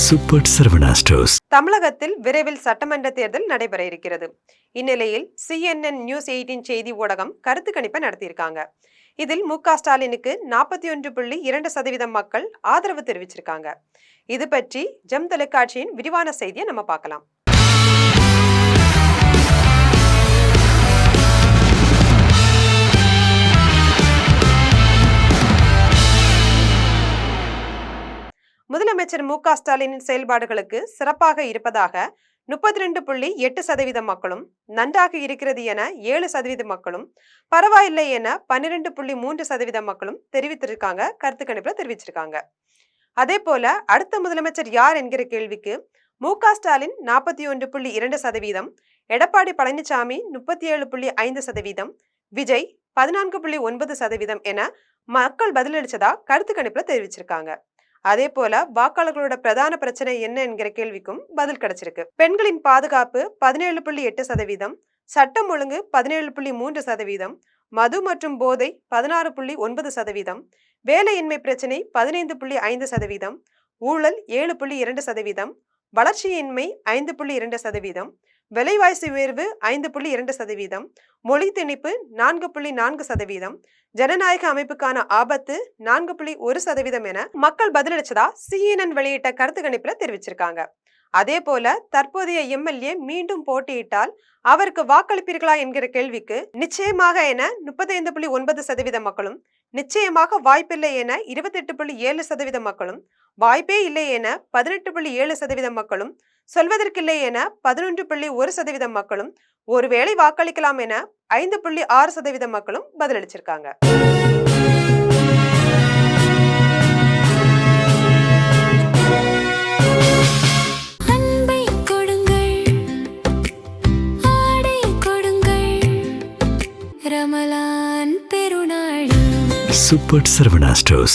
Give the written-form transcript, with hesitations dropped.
Super Saravana stores. தமிழகத்தில் விரைவில் சட்டமன்ற தேர்தல் நடைபெற இருக்கிறது. இந்நிலையில் CNN நியூஸ் 18 செய்தி ஊடகம் கருத்து கணிப்பை நடத்தியிருக்காங்க. இதில் மு.க. ஸ்டாலினுக்கு 41.2% மக்கள் ஆதரவு தெரிவிச்சிருக்காங்க. இது பற்றி ஜெம் தொலைக்காட்சியின் விரிவான செய்தியை நம்ம பார்க்கலாம். முதலமைச்சர் மு.க. ஸ்டாலினின் செயல்பாடுகளுக்கு சிறப்பாக இருப்பதாக 32.8% மக்களும், நன்றாக இருக்கிறது என 7% மக்களும், பரவாயில்லை என 12.3% மக்களும் தெரிவித்திருக்காங்க. கருத்து கணிப்புல தெரிவிச்சிருக்காங்க. அதே போல அடுத்த முதலமைச்சர் யார் என்கிற கேள்விக்கு மு.க. ஸ்டாலின் 41.2%, எடப்பாடி பழனிசாமி 37.5%, விஜய் 14.9% என மக்கள் பதிலளிச்சதா கருத்து கணிப்புல தெரிவிச்சிருக்காங்க. அதே போல வாக்காளர்களோட பிரதான பிரச்சனை என்ன என்கிற கேள்விக்கும் பதில் கிடைச்சிருக்கு. பெண்களின் பாதுகாப்பு 17.8%, சட்டம் ஒழுங்கு 17.3%, மது மற்றும் போதை 16.9%, வேலையின்மை பிரச்சனை 15.5%, ஊழல் 7.2%, வளர்ச்சியின்மை 5.2%, விலைவாசி உயர்வு 5.2%, மொழி திணிப்பு 4.4%, ஜனநாயக அமைப்புக்கான ஆபத்து 4.1% என மக்கள் பதிலளிச்சதா CNN வெளியிட்ட கருத்து கணிப்புல தெரிவிச்சிருக்காங்க. அதே போல தற்போதைய MLA மீண்டும் போட்டியிட்டால் அவருக்கு வாக்களிப்பீர்களா என்கிற கேள்விக்கு நிச்சயமாக என 35.9% மக்களும், நிச்சயமாக வாய்ப்பில்லை என 28.7% மக்களும், வாய்ப்பே இல்லை என 18.7% மக்களும், சொல்வதற்கில்லை என 11.1% மக்களும், ஒருவேளை வாக்களிக்கலாம் என 5.6% மக்களும் பதிலளிச்சிருக்காங்க. Super Saravana stores.